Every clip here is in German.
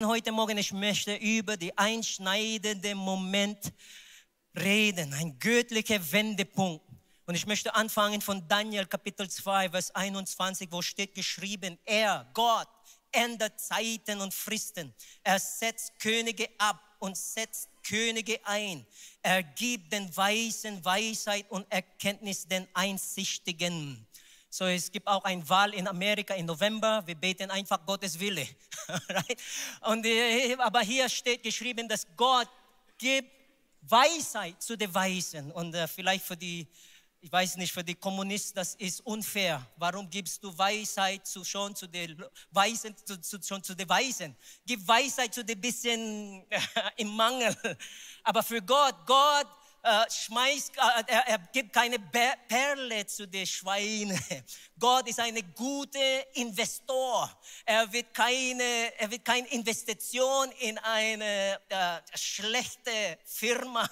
Heute Morgen, ich möchte über die einschneidende Moment reden, ein göttlicher Wendepunkt. Und ich möchte anfangen von Daniel Kapitel 2, Vers 21, wo steht geschrieben, Gott, ändert Zeiten und Fristen. Er setzt Könige ab und setzt Könige ein. Er gibt den Weisen Weisheit und Erkenntnis den Einsichtigen. So, es gibt auch eine Wahl in Amerika im November. Wir beten einfach Gottes Wille. Und, aber hier steht geschrieben, dass Gott gibt Weisheit zu den Weisen. Und vielleicht für die, ich weiß nicht, für die Kommunisten, das ist unfair. Warum gibst du Weisheit schon zu den Weisen? Gib Weisheit zu den bisschen im Mangel. Aber für Gott er gibt keine Perle zu den Schweinen. Gott ist ein guter Investor. Er wird keine Investition in eine schlechte Firma.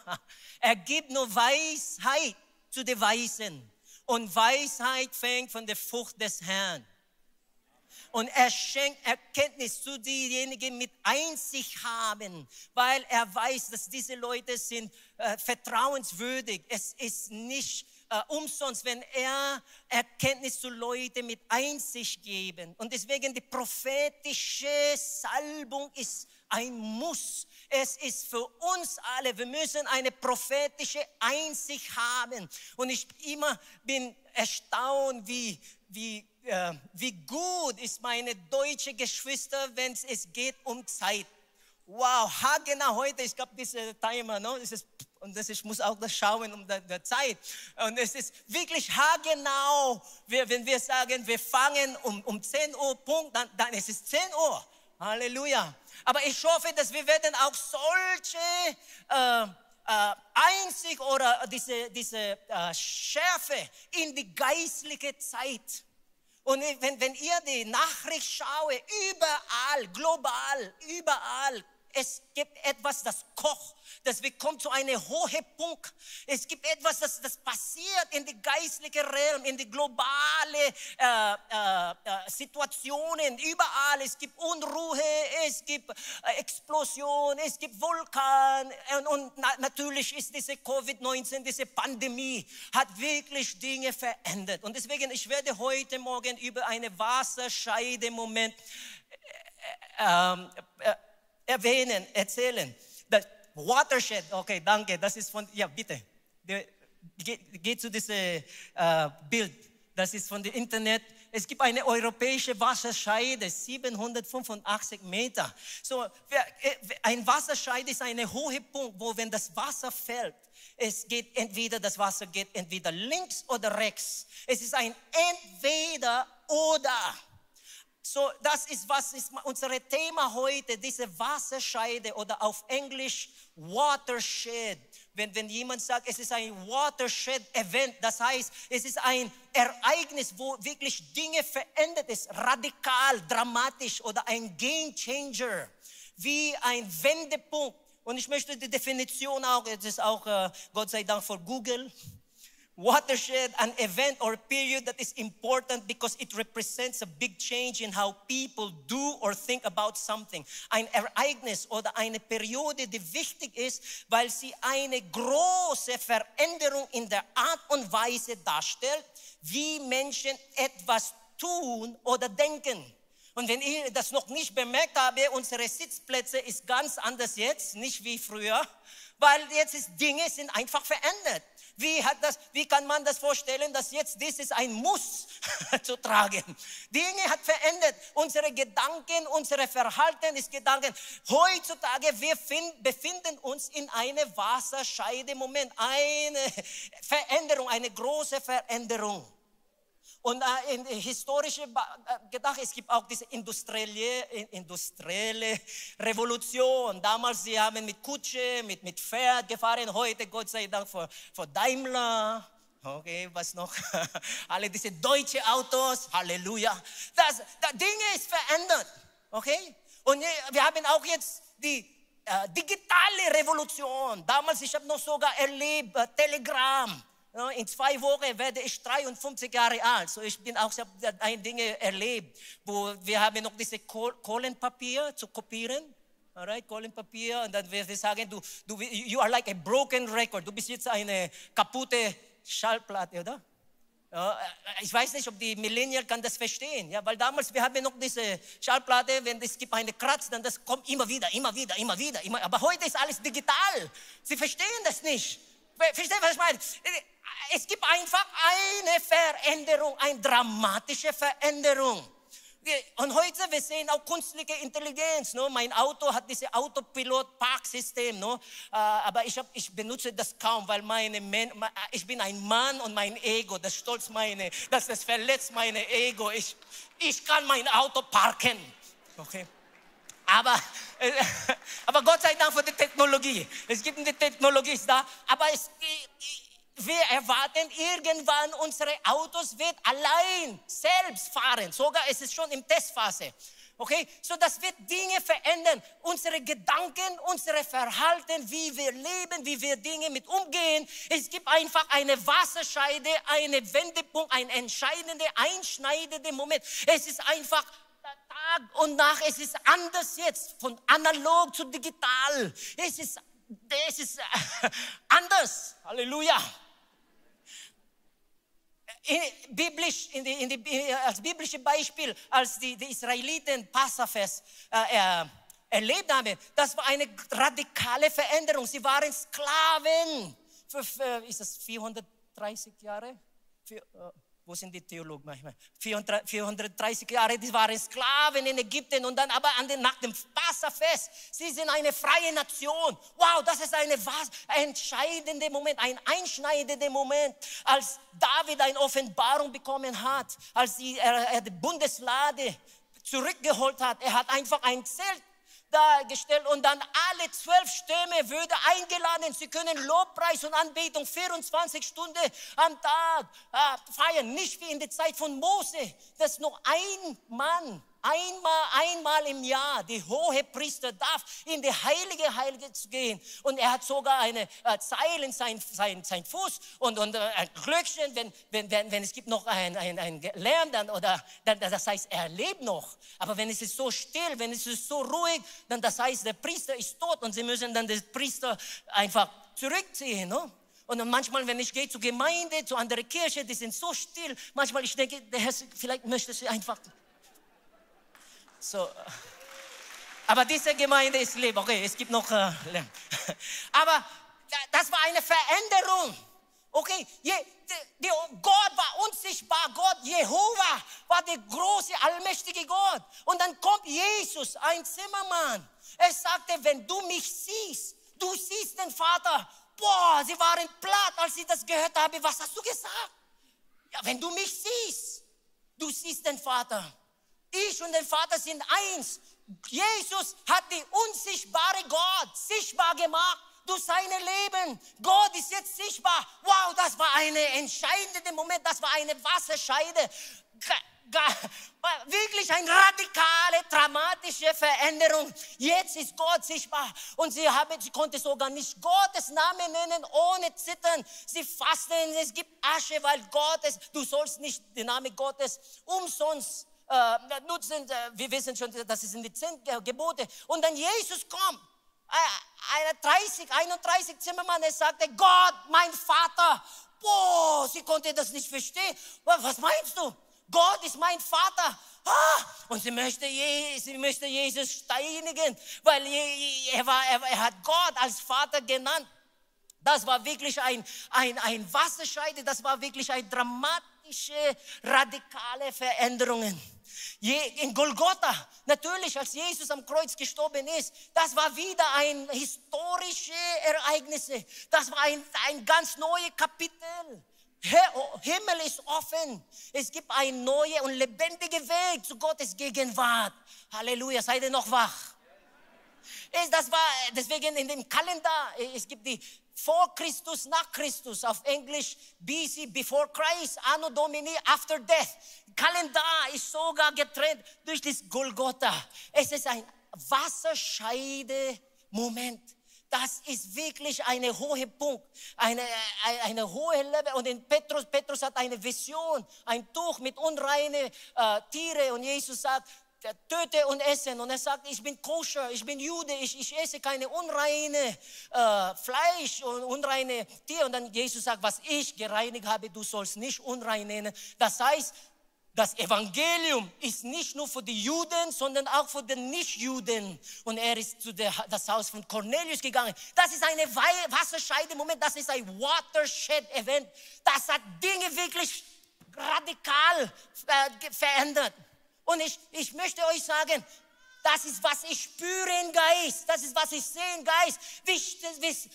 Er gibt nur Weisheit zu den Weisen. Und Weisheit fängt von der Frucht des Herrn. Und er schenkt Erkenntnis zu denjenigen mit Einsicht haben, weil er weiß, dass diese Leute sind vertrauenswürdig. Es ist nicht umsonst, wenn er Erkenntnis zu Leuten mit Einsicht geben. Und deswegen die prophetische Salbung ist ein Muss. Es ist für uns alle, wir müssen eine prophetische Einsicht haben. Und ich bin erstaunt, wie gut ist meine deutsche Geschwister, wenn es geht um Zeit. Wow, haargenau heute, ich glaube, dieser Timer, no? Ich muss auch das schauen um der Zeit. Und es ist wirklich haargenau, wenn wir sagen, wir fangen um 10 Uhr Punkt, dann ist es 10 Uhr. Halleluja. Aber ich hoffe, dass wir werden auch solche Einsicht oder diese Schärfe in die geistliche Zeit. Und wenn ihr die Nachricht schaut, überall, global, überall, es gibt etwas, das kocht, das kommt zu einem hohen Punkt. Es gibt etwas, das passiert in die geistliche Realm, in die globale Situationen, überall. Es gibt Unruhe, es gibt Explosion, es gibt Vulkan. Und natürlich ist diese Covid-19, diese Pandemie, hat wirklich Dinge verändert. Und deswegen, ich werde heute Morgen über einen Wasserscheidemoment erzählen. Das Watershed, okay, danke, das ist von, ja bitte, geht zu diesem Bild, das ist von dem Internet. Es gibt eine europäische Wasserscheide, 785 Meter. So, ein Wasserscheide ist ein hoher Punkt, wo wenn das Wasser fällt, das Wasser geht entweder links oder rechts. Es ist ein Entweder oder. So, das ist, was ist unser Thema heute, diese Wasserscheide oder auf Englisch Watershed. Wenn jemand sagt, es ist ein Watershed-Event, das heißt, es ist ein Ereignis, wo wirklich Dinge verändert ist, radikal, dramatisch oder ein Game Changer, wie ein Wendepunkt. Und ich möchte die Definition auch, es ist auch Gott sei Dank für Google. Watershed, an event or period that is important because it represents a big change in how people do or think about something. Ein Ereignis oder eine Periode, die wichtig ist, weil sie eine große Veränderung in der Art und Weise darstellt, wie Menschen etwas tun oder denken. Und wenn ich das noch nicht bemerkt habe, unsere Sitzplätze ist ganz anders jetzt, nicht wie früher, weil jetzt Dinge sind einfach verändert. Wie kann man das vorstellen, dass jetzt dieses ein Muss zu tragen? Dinge hat verändert. Unsere Gedanken, unsere Verhalten ist Gedanken. Heutzutage, wir befinden uns in einem Wasserscheidemoment. Eine Veränderung, eine große Veränderung. Und in historische gedacht, es gibt auch diese industrielle Revolution. Damals, sie haben mit Kutsche, mit Pferd gefahren. Heute, Gott sei Dank, für Daimler. Okay, was noch? Alle diese deutschen Autos. Halleluja. Dinge ist verändert. Okay? Und wir haben auch jetzt die digitale Revolution. Damals, ich habe noch sogar erlebt, Telegram. In 2 Wochen werde ich 53 Jahre alt. So ich habe Dinge erlebt, wo wir haben noch diese Kohlenpapier zu kopieren. Alright, Kohlenpapier. Und dann wird wir sagen, you are like a broken record. Du bist jetzt eine kaputte Schallplatte, oder? Ja, ich weiß nicht, ob die Millennial kann das verstehen, ja, weil damals, wir haben noch diese Schallplatte, wenn es gibt eine Kratz, dann das kommt immer wieder. Aber heute ist alles digital. Sie verstehen das nicht. Verstehen, was ich meine? Es gibt einfach eine Veränderung, eine dramatische Veränderung. Und heute, wir sehen auch künstliche Intelligenz. No? Mein Auto hat dieses Autopilot-Parksystem. No? Aber ich benutze das kaum, weil ich bin ein Mann und mein Ego, das Stolz das verletzt mein Ego. Ich kann mein Auto parken. Okay. Aber Gott sei Dank für die Technologie. Es gibt eine Technologie, ist da. Aber wir erwarten irgendwann, unsere Autos wird allein selbst fahren. Sogar ist es schon in Testphase. Okay? So, das wird Dinge verändern. Unsere Gedanken, unsere Verhalten, wie wir leben, wie wir Dinge mit umgehen. Es gibt einfach eine Wasserscheide, einen Wendepunkt, ein entscheidender, einschneidender Moment. Es ist einfach Tag und Nacht. Es ist anders jetzt, von analog zu digital. Es ist anders. Halleluja. Als biblisches Beispiel, als die Israeliten Passafest erlebt haben, das war eine radikale Veränderung. Sie waren Sklaven ist das 430 Jahre? Wo sind die Theologen manchmal? 430 Jahre, die waren Sklaven in Ägypten und dann aber nach dem Passafest, sie sind eine freie Nation. Wow, das ist ein entscheidender Moment, ein einschneidender Moment, als David eine Offenbarung bekommen hat, als er die Bundeslade zurückgeholt hat. Er hat einfach ein Zelt dargestellt und dann alle 12 Stämme würde eingeladen. Sie können Lobpreis und Anbetung 24 Stunden am Tag feiern. Nicht wie in der Zeit von Mose, dass nur ein Mann einmal im Jahr, der Hohepriester darf in die Heilige zu gehen. Und er hat sogar eine Zeil in sein Fuß und ein Glöckchen, wenn es gibt noch ein Lärm, dann das heißt, er lebt noch. Aber wenn es ist so still, wenn es ist so ruhig, dann das heißt, der Priester ist tot und sie müssen dann den Priester einfach zurückziehen. No? Und dann manchmal, wenn ich gehe zur Gemeinde, zu anderen Kirche, die sind so still. Manchmal, ich denke, der Herr, vielleicht möchte sie einfach... So. Aber diese Gemeinde ist Leben. Okay, es gibt noch Lärm. Aber das war eine Veränderung. Okay, Gott war unsichtbar. Gott, Jehova, war der große, allmächtige Gott. Und dann kommt Jesus, ein Zimmermann. Er sagte, wenn du mich siehst, du siehst den Vater. Boah, sie waren platt, als sie das gehört haben. Was hast du gesagt? Ja, wenn du mich siehst, du siehst den Vater. Ich und der Vater sind eins. Jesus hat die unsichtbare Gott sichtbar gemacht durch sein Leben. Gott ist jetzt sichtbar. Wow, das war ein entscheidender Moment. Das war eine Wasserscheide. Wirklich eine radikale, dramatische Veränderung. Jetzt ist Gott sichtbar. Und sie konnte sogar nicht Gottes Namen nennen, ohne zittern. Sie fasten, es gibt Asche, weil du sollst nicht den Namen Gottes umsonst nutzen. Wir wissen schon, das sind die 10 Gebote. Und dann Jesus kommt. 31 Zimmermann, er sagte, Gott, mein Vater. Boah, sie konnte das nicht verstehen. Was meinst du? Gott ist mein Vater. Und sie möchte Jesus steinigen, weil er hat Gott als Vater genannt. Das war wirklich ein Wasserscheide, das war wirklich eine dramatische, radikale Veränderung. In Golgotha, natürlich, als Jesus am Kreuz gestorben ist, das war wieder ein historisches Ereignis. Das war ein ganz neues Kapitel. Himmel ist offen. Es gibt ein neuer und lebendiger Weg zu Gottes Gegenwart. Halleluja, seid ihr noch wach? Das war deswegen in dem Kalender, es gibt die vor Christus, nach Christus, auf Englisch BC, before Christ, Anno Domini, after death. Kalender ist sogar getrennt durch das Golgotha. Es ist ein Wasserscheide-Moment. Das ist wirklich ein hoher Punkt, eine hohe Level. Und in Petrus hat eine Vision, ein Tuch mit unreinen Tieren. Und Jesus sagt, töte und esse. Und er sagt, ich bin koscher, ich bin Jude, ich esse keine unreine Fleisch und unreine Tiere. Und dann Jesus sagt, was ich gereinigt habe, du sollst nicht unrein nennen. Das heißt, das Evangelium ist nicht nur für die Juden, sondern auch für die Nichtjuden. Und er ist zu das Haus von Cornelius gegangen. Das ist ein Wasserscheide-Moment, das ist ein Watershed-Event. Das hat Dinge wirklich radikal verändert. Und ich möchte euch sagen, das ist, was ich spüre im Geist. Das ist, was ich sehe im Geist.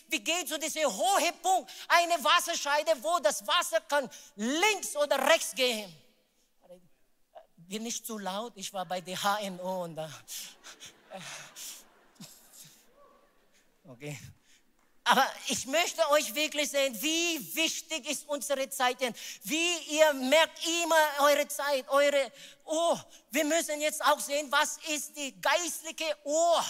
Wie geht zu diesem hohen Punkt eine Wasserscheide, wo das Wasser kann links oder rechts gehen. Bin nicht zu laut, ich war bei der HNO und da. Okay. Aber ich möchte euch wirklich sehen, wie wichtig ist unsere Zeit denn. Wie ihr merkt immer eure Zeit, wir müssen jetzt auch sehen, was ist die geistliche Ohr.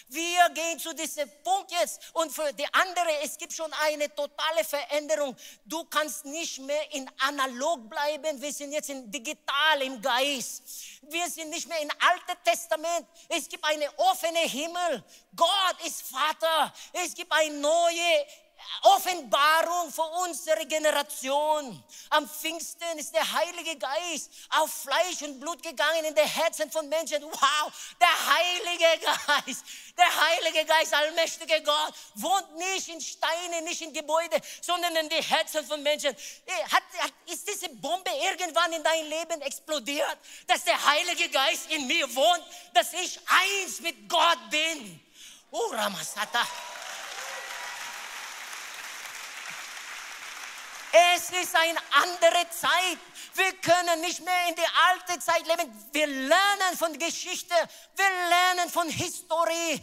Wir gehen zu diesem Punkt jetzt und für die andere, es gibt schon eine totale Veränderung. Du kannst nicht mehr in analog bleiben, wir sind jetzt in digital im Geist. Wir sind nicht mehr im Alten Testament. Es gibt einen offenen Himmel. Gott ist Vater. Es gibt eine neue Offenbarung für unsere Generation. Am Pfingsten ist der Heilige Geist auf Fleisch und Blut gegangen in die Herzen von Menschen. Wow, der Heilige Geist, allmächtige Gott, wohnt nicht in Steinen, nicht in Gebäuden, sondern in die Herzen von Menschen. Ist diese Bombe irgendwann in dein Leben explodiert, dass der Heilige Geist in mir wohnt, dass ich eins mit Gott bin? Ramasata. Es ist eine andere Zeit. Wir können nicht mehr in die alte Zeit leben. Wir lernen von Geschichte, wir lernen von Historie,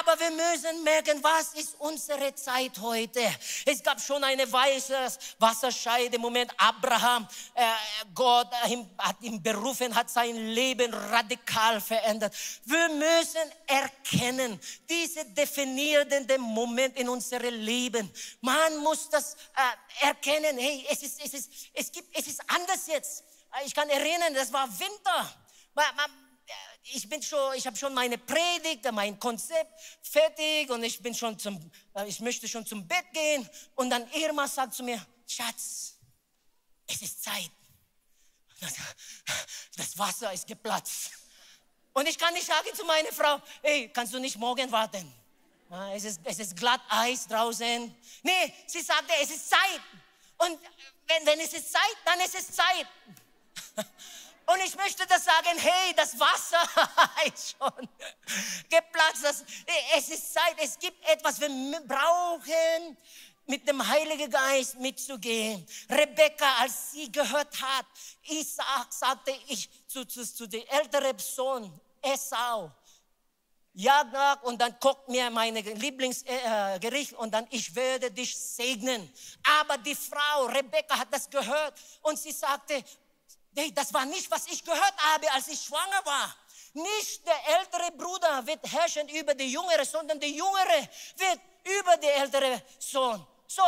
aber wir müssen merken, was ist unsere Zeit heute. Es gab schon eine Wasserscheide-Moment. Abraham, Gott hat ihn berufen, hat sein Leben radikal verändert. Wir müssen erkennen, diese definierenden Moment in unserem Leben. Man muss das erkennen. Hey, es ist anders jetzt. Ich kann erinnern, das war Winter. Ich habe schon meine Predigt, mein Konzept fertig und ich möchte schon zum Bett gehen. Und dann Irma sagt zu mir, Schatz, es ist Zeit. Das Wasser ist geplatzt. Und ich kann nicht sagen zu meiner Frau, hey, kannst du nicht morgen warten? Es ist glatt Eis draußen. Nee, sie sagte, es ist Zeit. Und wenn es ist Zeit, dann ist es Zeit. Und ich möchte das sagen, hey, das Wasser ist schon geplatzt. Es ist Zeit, es gibt etwas, wir brauchen mit dem Heiligen Geist mitzugehen. Rebekka, als sie gehört hat, Isaak sagte ich zu dem älteren Sohn, Esau, ja, und dann kocht mir meine Lieblingsgericht und dann ich werde dich segnen. Aber die Frau Rebekka hat das gehört und sie sagte, hey, das war nicht, was ich gehört habe, als ich schwanger war. Nicht der ältere Bruder wird herrschen über die Jüngere, sondern der Jüngere wird über den älteren Sohn. So,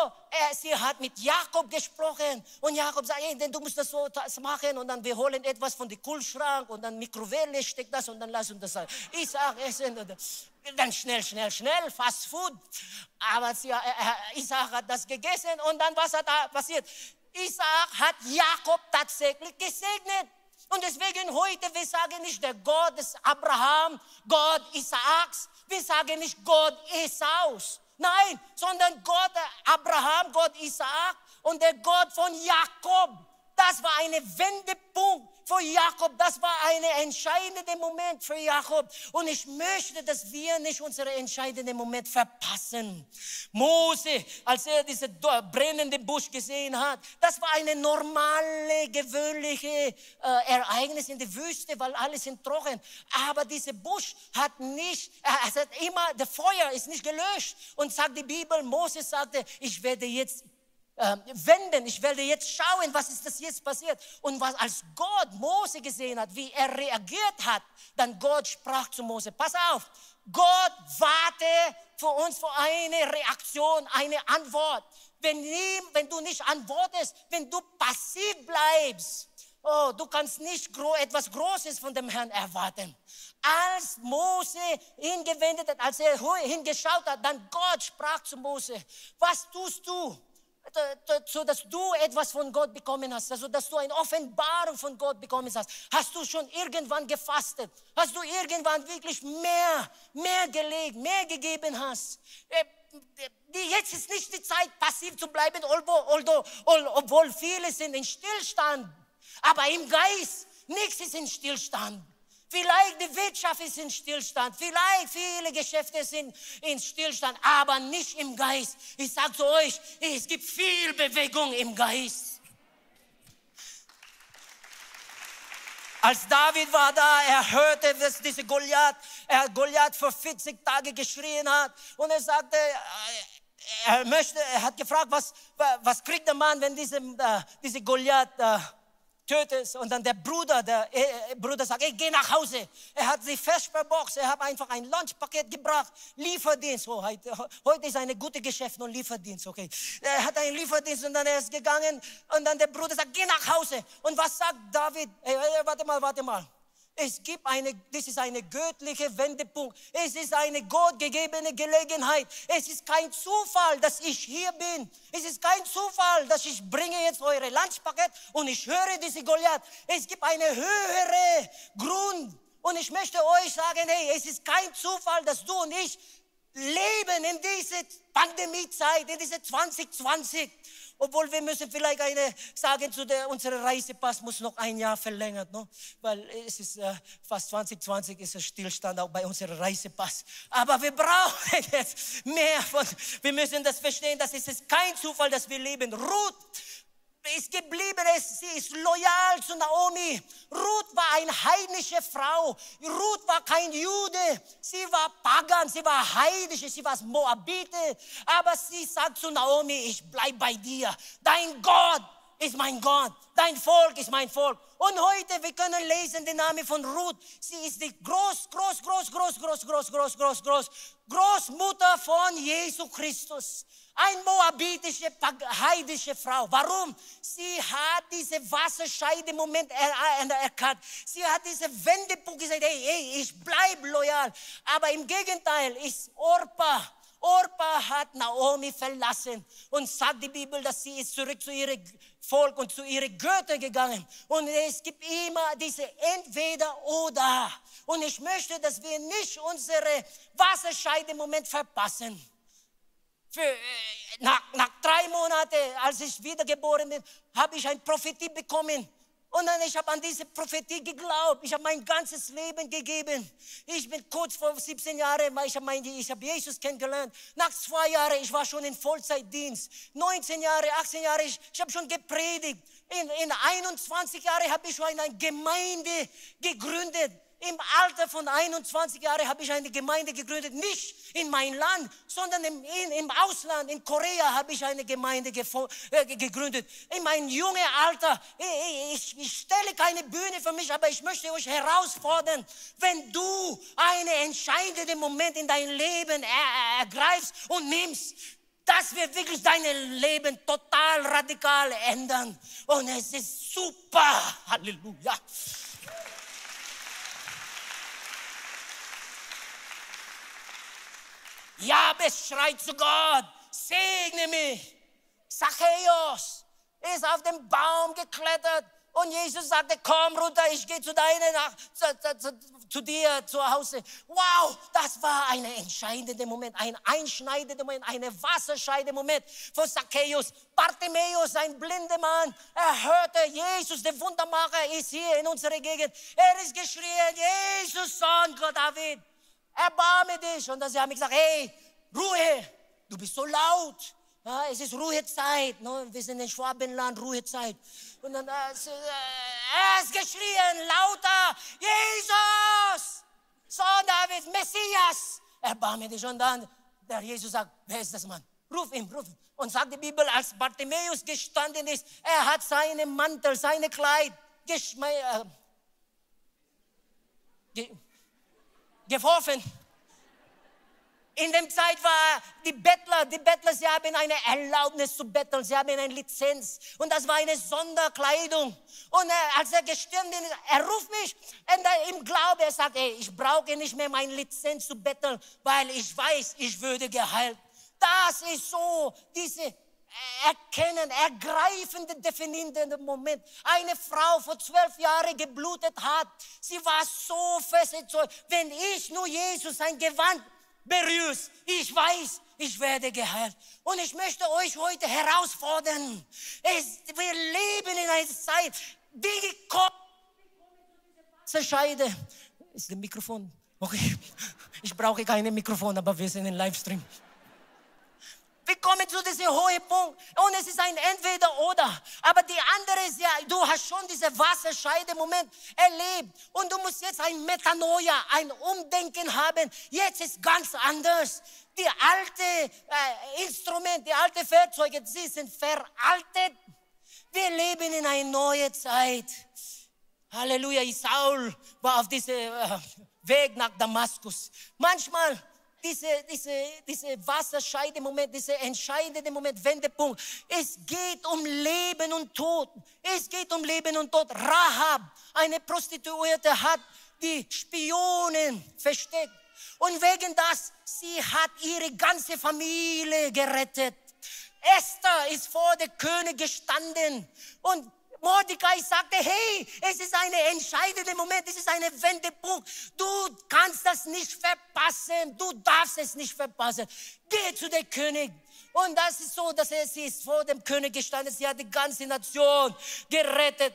sie hat mit Jakob gesprochen und Jakob sagt, hey, du musst das so machen und dann wir holen etwas von dem Kühlschrank und dann Mikrowelle steckt das und dann lass uns das sagen. Isaac essen und dann schnell, Fast Food. Aber Isaac hat das gegessen und dann was hat passiert? Isaac hat Jakob tatsächlich gesegnet. Und deswegen heute, wir sagen nicht der Gott des Abraham, Gott Isaaks, wir sagen nicht Gott Esaus. Nein, sondern Gott Abraham, Gott Isaak und der Gott von Jakob. Das war ein Wendepunkt für Jakob. Das war ein entscheidender Moment für Jakob. Und ich möchte, dass wir nicht unseren entscheidenden Moment verpassen. Mose, als er diese brennende Busch gesehen hat, das war eine normale, gewöhnliche Ereignis in der Wüste, weil alles sind trocken. Aber dieser Busch hat nicht, der Feuer ist nicht gelöscht. Und sagt die Bibel, Mose sagte, ich werde jetzt wenden. Ich werde jetzt schauen, was ist das jetzt passiert. Und als Gott Mose gesehen hat, wie er reagiert hat, dann Gott sprach zu Mose, pass auf, Gott warte für uns für eine Reaktion, eine Antwort. Wenn du nicht antwortest, wenn du passiv bleibst, Oh, du kannst nicht etwas Großes von dem Herrn erwarten. Als Mose hingewendet hat, als er hingeschaut hat, dann Gott sprach zu Mose, was tust du, so dass du etwas von Gott bekommen hast, also dass du eine Offenbarung von Gott bekommen hast? Hast du schon irgendwann gefastet? Hast du irgendwann wirklich mehr gelegt, mehr gegeben hast? Jetzt ist nicht die Zeit, passiv zu bleiben, obwohl viele sind in Stillstand. Aber im Geist, nichts ist in Stillstand. Vielleicht die Wirtschaft ist in Stillstand, vielleicht viele Geschäfte sind in Stillstand, aber nicht im Geist. Ich sage zu euch, es gibt viel Bewegung im Geist. Als David war da, er hörte, dass diese Goliath vor 40 Tagen geschrien hat. Und er sagte, er hat gefragt, was kriegt der Mann, wenn diese Goliath tötet? Und dann der Bruder sagt, hey, geh nach Hause. Er hat sie fest verboxt, er hat einfach ein Lunchpaket gebracht, Lieferdienst. Oh, heute ist eine gute Geschäft und Lieferdienst, okay. Er hat einen Lieferdienst und dann er ist gegangen und dann der Bruder sagt, geh nach Hause. Und was sagt David? Hey, warte mal. Das ist eine göttliche Wendepunkt. Es ist eine gottgegebene Gelegenheit. Es ist kein Zufall, dass ich hier bin. Es ist kein Zufall, dass ich bringe jetzt eure Lunchpaket und ich höre diese Goliath. Es gibt eine höhere Grund. Und ich möchte euch sagen, hey, es ist kein Zufall, dass du und ich leben in dieser Pandemiezeit, in dieser 2020. Obwohl wir müssen vielleicht sagen, unser Reisepass muss noch ein Jahr verlängert, no? Weil es ist fast 2020 ist ein Stillstand auch bei unserem Reisepass. Aber wir brauchen jetzt mehr wir müssen das verstehen, dass es ist kein Zufall, dass wir leben. Ruth ist geblieben, sie ist loyal zu Naomi. Ruth war eine heidnische Frau. Ruth war kein Jude. Sie war Pagan, sie war heidnisch, sie war Moabite. Aber sie sagt zu Naomi, ich bleibe bei dir. Dein Gott ist mein Gott. Dein Volk ist mein Volk. Und heute, wir können lesen den Namen von Ruth. Sie ist die Großmutter von Jesu Christus. Eine moabitische, heidnische Frau. Warum? Sie hat diesen Wasserscheide-Moment erkannt. Sie hat diesen Wendepunkt gesagt, hey, ich bleibe loyal. Aber im Gegenteil ist Orpa hat Naomi verlassen. Und sagt die Bibel, dass sie ist zurück zu ihrem Volk und zu ihren Göttern gegangen. Und es gibt immer diese Entweder-Oder. Und ich möchte, dass wir nicht unsere Wasserscheide-Moment verpassen. Nach 3 Monaten, als ich wiedergeboren bin, habe ich eine Prophetie bekommen. Und dann ich habe an diese Prophetie geglaubt. Ich habe mein ganzes Leben gegeben. Ich bin kurz vor 17 Jahren, ich habe Jesus kennengelernt. Nach 2 Jahren, ich war schon in Vollzeitdienst. 19 Jahre, 18 Jahre, ich habe schon gepredigt. In 21 Jahren habe ich schon eine Gemeinde gegründet. Im Alter von 21 Jahren habe ich eine Gemeinde gegründet, nicht in mein Land, sondern im Ausland, in Korea habe ich eine Gemeinde gegründet. In meinem jungen Alter, ich stelle keine Bühne für mich, aber ich möchte euch herausfordern, wenn du einen entscheidenden Moment in dein Leben ergreifst und nimmst, das wird wirklich dein Leben total radikal ändern. Und es ist super. Halleluja. Jabez schreit zu Gott, segne mich. Zachäus ist auf den Baum geklettert und Jesus sagte, komm runter, ich gehe zu dir zu Hause. Wow, das war ein entscheidender Moment, ein einschneidender Moment, ein wasserscheidender Moment für Zachäus. Bartimäus, ein blinder Mann, er hörte, Jesus, der Wundermacher, ist hier in unserer Gegend. Er ist geschrien, Jesus, Sohn Gott David, erbarme dich. Und dann haben wir gesagt, hey, Ruhe, du bist so laut. Ja, es ist Ruhezeit. Ne? Wir sind in Schwabenland, Ruhezeit. Und dann er ist geschrien, lauter, Jesus, Sohn Davids, Messias, erbarme dich. Und dann der Jesus sagt, wer ist das Mann? Ruf ihn. Und sagt die Bibel, als Bartimäus gestanden ist, er hat seinen Mantel, seine Kleid geworfen In der Zeit war die Bettler, sie haben eine Erlaubnis zu betteln, sie haben eine Lizenz. Und das war eine Sonderkleidung. Und als er gestorben ist, er ruft mich und im Glaube, er sagt, ey, ich brauche nicht mehr meine Lizenz zu betteln, weil ich weiß, ich würde geheilt. Das ist so, diese ergreifende, definierende Moment. Eine Frau vor 12 Jahren geblutet hat, sie war so fest überzeugt, wenn ich nur Jesus sein Gewand berührst, ich weiß, ich werde geheilt. Und ich möchte euch heute herausfordern. Wir leben in einer Zeit, wie kommt diese Scheide? Ist das Mikrofon? Okay, ich brauche keine Mikrofon, aber wir sind im Livestream. Wir kommen zu diesem hohen Punkt und es ist ein Entweder-Oder. Aber die andere ist ja, du hast schon diese Wasserscheide-Moment erlebt und du musst jetzt ein Metanoia, ein Umdenken haben. Jetzt ist ganz anders. Die alte Instrumente, die alten Werkzeuge, sie sind veraltet. Wir leben in einer neuen Zeit. Halleluja, Saul war auf diesem Weg nach Damaskus. Manchmal diese Wasserscheide-Moment, dieser entscheidende Moment, Wendepunkt. Es geht um Leben und Tod. Es geht um Leben und Tod. Rahab, eine Prostituierte, hat die Spionen versteckt. Und wegen das, sie hat ihre ganze Familie gerettet. Esther ist vor der König gestanden und Mordecai sagte, hey, es ist ein entscheidender Moment, es ist ein Wendepunkt. Du kannst das nicht verpassen, du darfst es nicht verpassen. Geh zu dem König. Und das ist so, dass sie ist vor dem König gestanden, sie hat die ganze Nation gerettet.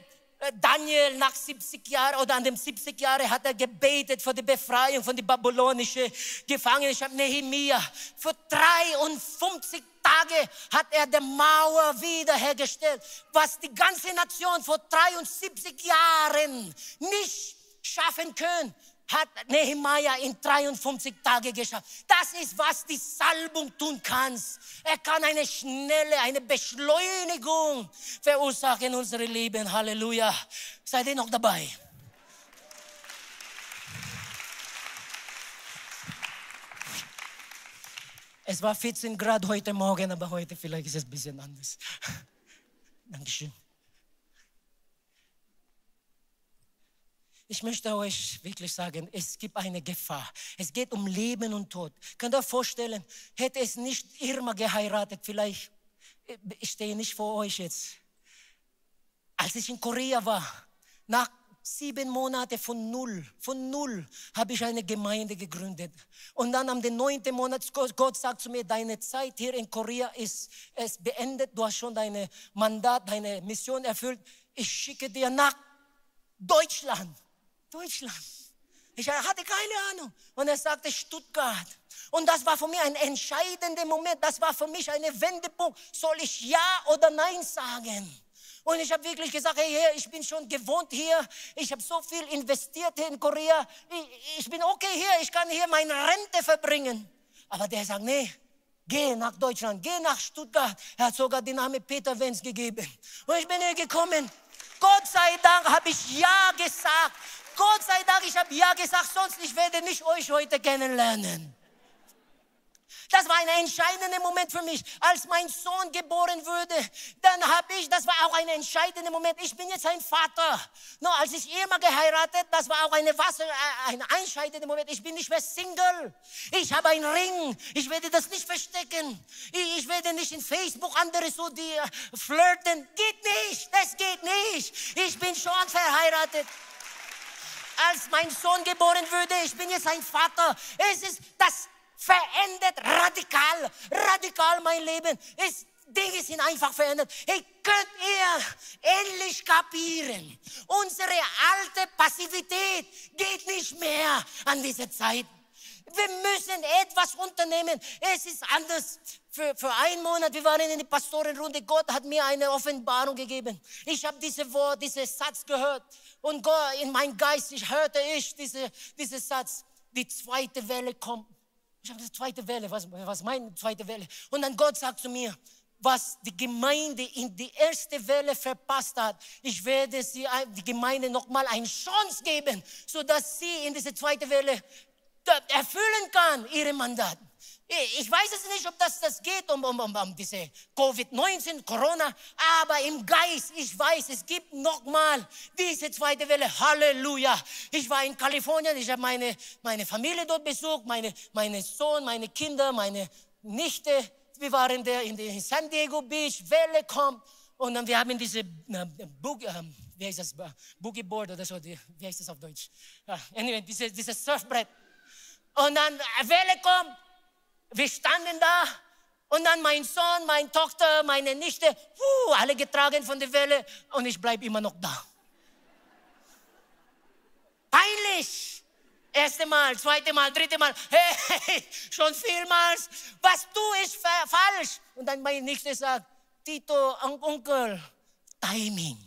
Daniel nach 70 Jahren oder an dem 70 Jahren hat er gebetet für die Befreiung von der babylonischen Gefangenschaft. Nehemia, für 53 Tage hat er die Mauer wiederhergestellt, was die ganze Nation vor 73 Jahren nicht schaffen können, hat Nehemia in 53 Tagen geschafft. Das ist, was die Salbung tun kann. Er kann eine schnelle, eine Beschleunigung verursachen in unserem Leben. Halleluja. Seid ihr noch dabei? Es war 14 Grad heute Morgen, aber heute vielleicht ist es ein bisschen anders. Dankeschön. Ich möchte euch wirklich sagen, es gibt eine Gefahr. Es geht um Leben und Tod. Könnt ihr euch vorstellen, hätte es nicht Irma geheiratet, vielleicht, ich stehe nicht vor euch jetzt. Als ich in Korea war, nach 7 Monaten von null, habe ich eine Gemeinde gegründet. Und dann am 9. Monat, Gott sagt zu mir, deine Zeit hier in Korea ist beendet. Du hast schon dein Mandat, deine Mission erfüllt. Ich schicke dir nach Deutschland. Ich hatte keine Ahnung. Und er sagte Stuttgart. Und das war für mich ein entscheidender Moment. Das war für mich ein Wendepunkt. Soll ich Ja oder Nein sagen? Und ich habe wirklich gesagt, hey, ich bin schon gewohnt hier. Ich habe so viel investiert hier in Korea. Ich bin okay hier. Ich kann hier meine Rente verbringen. Aber der sagt, nee, geh nach Deutschland, geh nach Stuttgart. Er hat sogar den Namen Peter Wenz gegeben. Und ich bin hier gekommen. Gott sei Dank habe ich Ja gesagt. Gott sei Dank, ich habe Ja gesagt, sonst ich werde nicht euch heute kennenlernen. Das war ein entscheidender Moment für mich. Als mein Sohn geboren wurde, das war auch ein entscheidender Moment. Ich bin jetzt ein Vater. No, als ich Irma geheiratet, das war auch ein entscheidender Moment. Ich bin nicht mehr Single. Ich habe einen Ring. Ich werde das nicht verstecken. Ich werde nicht in Facebook andere so die flirten. Geht nicht. Das geht nicht. Ich bin schon verheiratet. Als mein Sohn geboren wurde, ich bin jetzt ein Vater. Das verändert radikal mein Leben. Dinge sind einfach verändert. Hey, könnt ihr endlich kapieren? Unsere alte Passivität geht nicht mehr an diese Zeit. Wir müssen etwas unternehmen. Es ist anders. Für einen Monat, wir waren in der Pastorenrunde, Gott hat mir eine Offenbarung gegeben. Ich habe diesen Satz gehört. Und Gott, in meinem Geist hörte ich diesen Satz. Die zweite Welle kommt. Ich habe die zweite Welle, was meine zweite Welle? Und dann Gott sagt zu mir, was die Gemeinde in die erste Welle verpasst hat, ich werde die Gemeinde nochmal eine Chance geben, sodass sie in diese zweite Welle erfüllen kann, ihre Mandat. Ich weiß es nicht, ob das geht um diese Covid-19, Corona, aber im Geist, ich weiß, es gibt nochmal diese zweite Welle. Halleluja. Ich war in Kalifornien, ich habe meine Familie dort besucht, meine Sohn, meine Kinder, meine Nichte. Wir waren in San Diego Beach, Welle kommt und dann wir haben diese wie heißt das, Boogie Board oder so, wie heißt das auf Deutsch? Anyway, dieses Surfbrett. Und dann Welle kommt. Wir standen da und dann mein Sohn, meine Tochter, meine Nichte, alle getragen von der Welle und ich bleibe immer noch da. Peinlich. Erste Mal, zweite Mal, dritte Mal, hey, schon vielmals, was tue ich falsch? Und dann meine Nichte sagt, Tito, Onkel, Timing.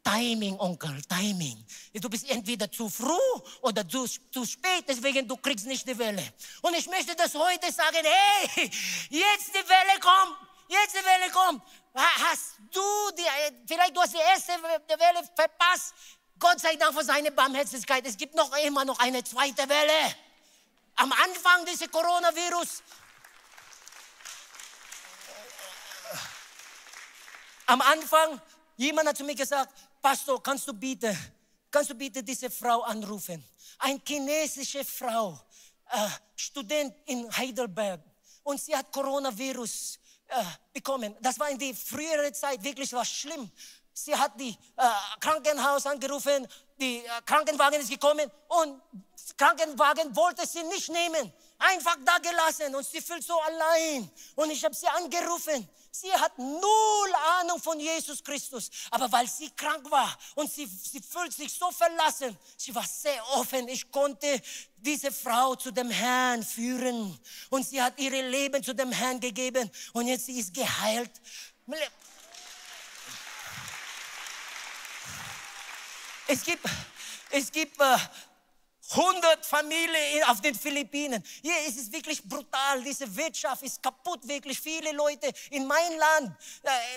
Timing, Onkel, Timing. Du bist entweder zu früh oder zu spät, deswegen du kriegst nicht die Welle. Und ich möchte das heute sagen, hey, jetzt die Welle kommt, Hast du, vielleicht du hast die erste Welle verpasst, Gott sei Dank für seine Barmherzigkeit, es gibt immer noch eine zweite Welle. Am Anfang dieses Coronavirus, jemand hat zu mir gesagt, Pastor, kannst du bitte diese Frau anrufen? Eine chinesische Frau, Student in Heidelberg. Und sie hat Coronavirus bekommen. Das war in die frühere Zeit wirklich was schlimm. Sie hat die Krankenhaus angerufen, die Krankenwagen ist gekommen und Krankenwagen wollte sie nicht nehmen. Einfach da gelassen und sie fühlt so allein. Und ich habe sie angerufen. Sie hat null Ahnung von Jesus Christus. Aber weil sie krank war und sie fühlt sich so verlassen, sie war sehr offen. Ich konnte diese Frau zu dem Herrn führen. Und sie hat ihr Leben zu dem Herrn gegeben. Und jetzt sie ist geheilt. Es gibt 100 Familien auf den Philippinen. Hier ist es wirklich brutal. Diese Wirtschaft ist kaputt, wirklich. Viele Leute in meinem Land.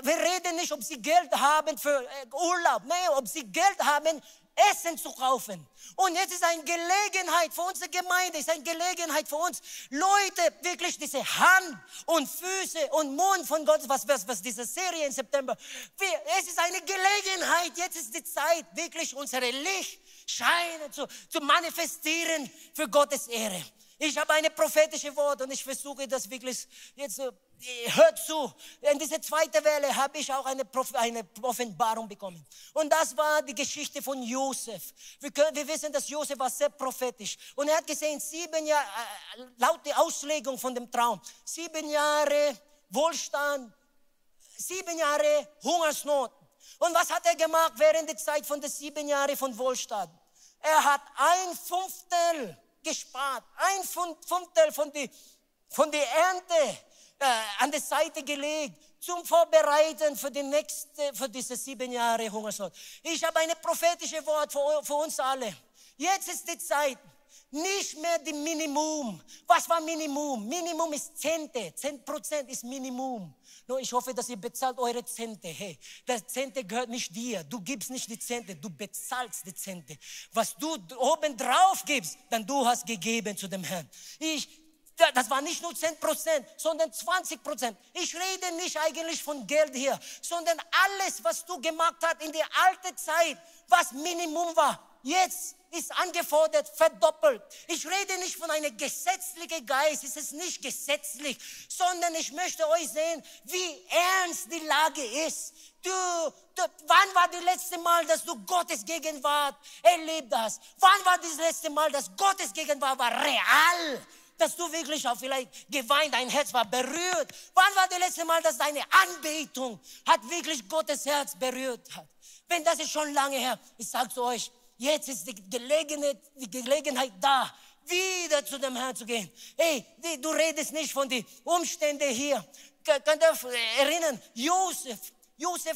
Wir reden nicht, ob sie Geld haben für Urlaub. Nein, ob sie Geld haben, Essen zu kaufen. Und jetzt ist eine Gelegenheit für unsere Gemeinde, ist eine Gelegenheit für uns, Leute, wirklich diese Hand und Füße und Mund von Gott, was diese Serie im September, es ist eine Gelegenheit, jetzt ist die Zeit, wirklich unsere Licht scheinen zu manifestieren für Gottes Ehre. Ich habe eine prophetische Wort und ich versuche das wirklich jetzt, hört zu. In dieser zweiten Welle habe ich auch eine Offenbarung bekommen. Und das war die Geschichte von Josef. Wir wissen, dass Josef war sehr prophetisch. Und er hat gesehen, 7 Jahre, laut der Auslegung von dem Traum, 7 Jahre Wohlstand, 7 Jahre Hungersnot. Und was hat er gemacht während der Zeit von den 7 Jahren von Wohlstand? Er hat 1/5 gespart, 1/5 von der Ernte an die Seite gelegt, zum Vorbereiten für diese 7 Jahre Hungersnot. Ich habe eine prophetische Wort für uns alle. Jetzt ist die Zeit, nicht mehr die Minimum. Was war Minimum? Minimum ist Zehnte. 10% ist Minimum. Nur ich hoffe, dass ihr bezahlt eure Zehnte. Hey, das Zehnte gehört nicht dir. Du gibst nicht die Zehnte, du bezahlst die Zehnte. Was du oben drauf gibst, dann du hast gegeben zu dem Herrn. Das war nicht nur 10%, sondern 20%. Ich rede nicht eigentlich von Geld hier, sondern alles, was du gemacht hast in der alten Zeit, was Minimum war, jetzt ist angefordert, verdoppelt. Ich rede nicht von einem gesetzlichen Geist, es ist nicht gesetzlich, sondern ich möchte euch sehen, wie ernst die Lage ist. Wann war das letzte Mal, dass du Gottes Gegenwart erlebt hast? Wann war das letzte Mal, dass Gottes Gegenwart war real? Dass du wirklich auch vielleicht geweint, dein Herz war berührt. Wann war das letzte Mal, dass deine Anbetung hat wirklich Gottes Herz berührt hat? Wenn das ist schon lange her, ich sage zu euch, jetzt ist die Gelegenheit da, wieder zu dem Herrn zu gehen. Hey, du redest nicht von den Umständen hier. Könnt ihr erinnern, Josef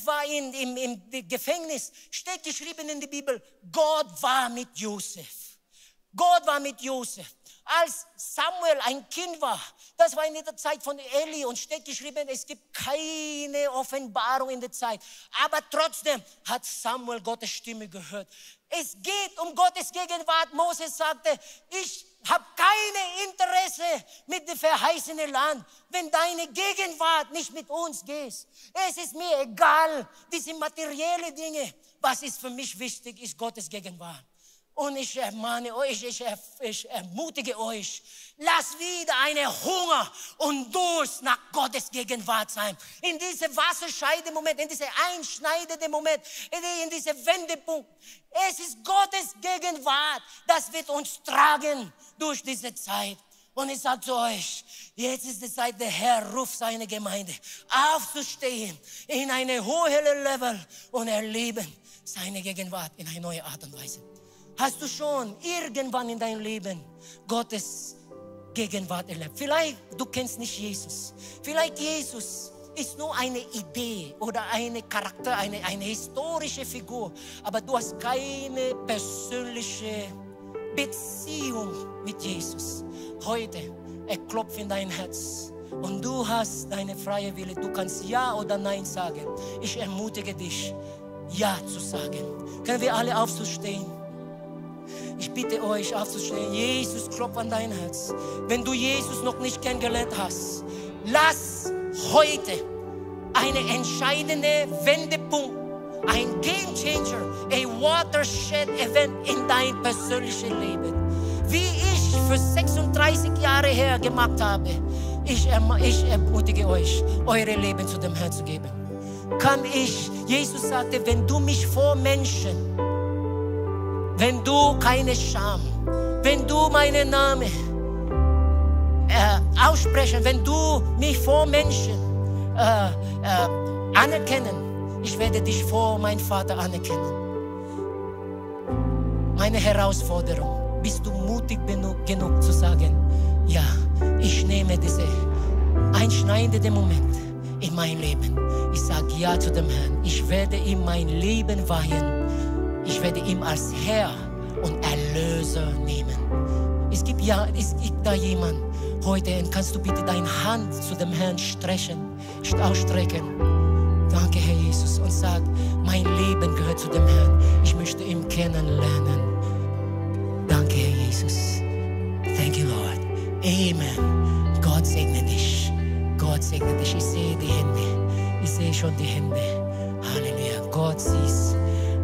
war im Gefängnis, steht geschrieben in der Bibel, Gott war mit Josef. Gott war mit Josef. als Samuel ein Kind war, das war in der Zeit von Eli und steht geschrieben, es gibt keine Offenbarung in der Zeit. Aber trotzdem hat Samuel Gottes Stimme gehört. Es geht um Gottes Gegenwart. Moses sagte, ich habe kein Interesse mit dem verheißenen Land, wenn deine Gegenwart nicht mit uns geht. Es ist mir egal, diese materiellen Dinge. Was ist für mich wichtig, ist Gottes Gegenwart. Und ich ermahne euch, ich ermutige euch, lasst wieder eine Hunger und Durst nach Gottes Gegenwart sein. In diesem Wasserscheide-Moment, in diesem einschneidenden Moment, in diesem Wendepunkt. Es ist Gottes Gegenwart, das wird uns tragen durch diese Zeit. Und ich sage zu euch, jetzt ist die Zeit, der Herr ruft seine Gemeinde aufzustehen in eine höhere Level und erleben seine Gegenwart in eine neue Art und Weise. Hast du schon irgendwann in deinem Leben Gottes Gegenwart erlebt? Vielleicht du kennst nicht Jesus. Vielleicht Jesus ist nur eine Idee oder eine Charakter, eine historische Figur. Aber du hast keine persönliche Beziehung mit Jesus. Heute, er klopft in dein Herz. Und du hast deine freie Wille. Du kannst Ja oder Nein sagen. Ich ermutige dich, Ja zu sagen. Können wir alle aufstehen? Ich bitte euch aufzustehen. Jesus klopft an dein Herz. Wenn du Jesus noch nicht kennengelernt hast, lass heute eine entscheidende Wendepunkt, ein Game Changer, ein Watershed Event in dein persönliches Leben. Wie ich für 36 Jahre her gemacht habe, ich ermutige euch, eure Leben zu dem Herrn zu geben. Jesus sagte, wenn du mich vor Menschen, wenn du keine Scham, wenn du meinen Namen aussprechen, wenn du mich vor Menschen anerkennen, ich werde dich vor meinem Vater anerkennen. Meine Herausforderung, bist du mutig genug zu sagen, ja, ich nehme diese einschneidenden Momente in mein Leben. Ich sage Ja zu dem Herrn. Ich werde ihm mein Leben weihen. Ich werde ihn als Herr und Erlöser nehmen. Es gibt da jemanden heute, kannst du bitte deine Hand zu dem Herrn ausstrecken. Danke, Herr Jesus. Und sag, mein Leben gehört zu dem Herrn. Ich möchte ihn kennenlernen. Danke, Herr Jesus. Thank you, Lord. Amen. Gott segne dich. Gott segne dich. Ich sehe die Hände. Ich sehe schon die Hände. Halleluja. Gott sieht.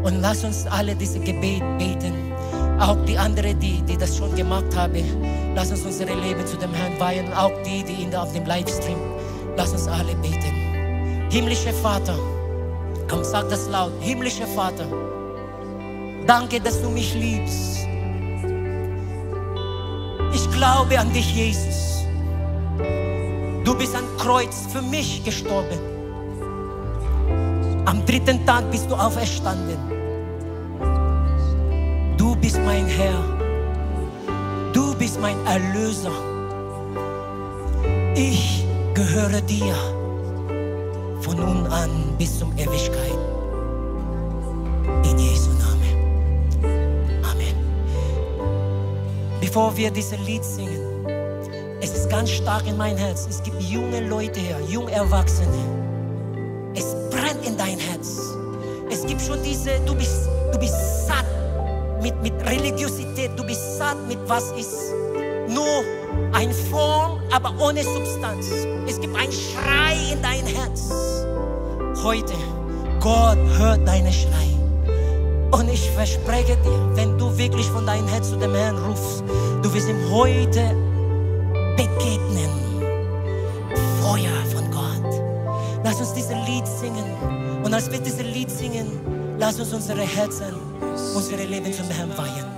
Und lass uns alle diese Gebet beten. Auch die anderen, die das schon gemacht haben. Lass uns unsere Leben zu dem Herrn weihen. Auch die auf dem Livestream. Lass uns alle beten. Himmlischer Vater. Komm, sag das laut. Himmlischer Vater. Danke, dass du mich liebst. Ich glaube an dich, Jesus. Du bist am Kreuz für mich gestorben. Am 3. Tag bist du auferstanden. Du bist mein Herr. Du bist mein Erlöser. Ich gehöre dir von nun an bis zum Ewigkeit. In Jesu Namen. Amen. Bevor wir dieses Lied singen, es ist ganz stark in mein Herz. Es gibt junge Leute hier, junge Erwachsene. Es brennt in dein Herz. Es gibt schon du bist satt mit Religiosität. Du bist satt mit was ist nur eine Form, aber ohne Substanz. Es gibt einen Schrei in dein Herz. Heute, Gott hört deinen Schrei. Und ich verspreche dir, wenn du wirklich von deinem Herz zu dem Herrn rufst, du wirst ihm heute begegnen. Feuer von Gott. Lass uns dieses Lied singen. Und als wir dieses Lied singen, lass uns unsere Herzen, unsere Leben zum Herrn weihen.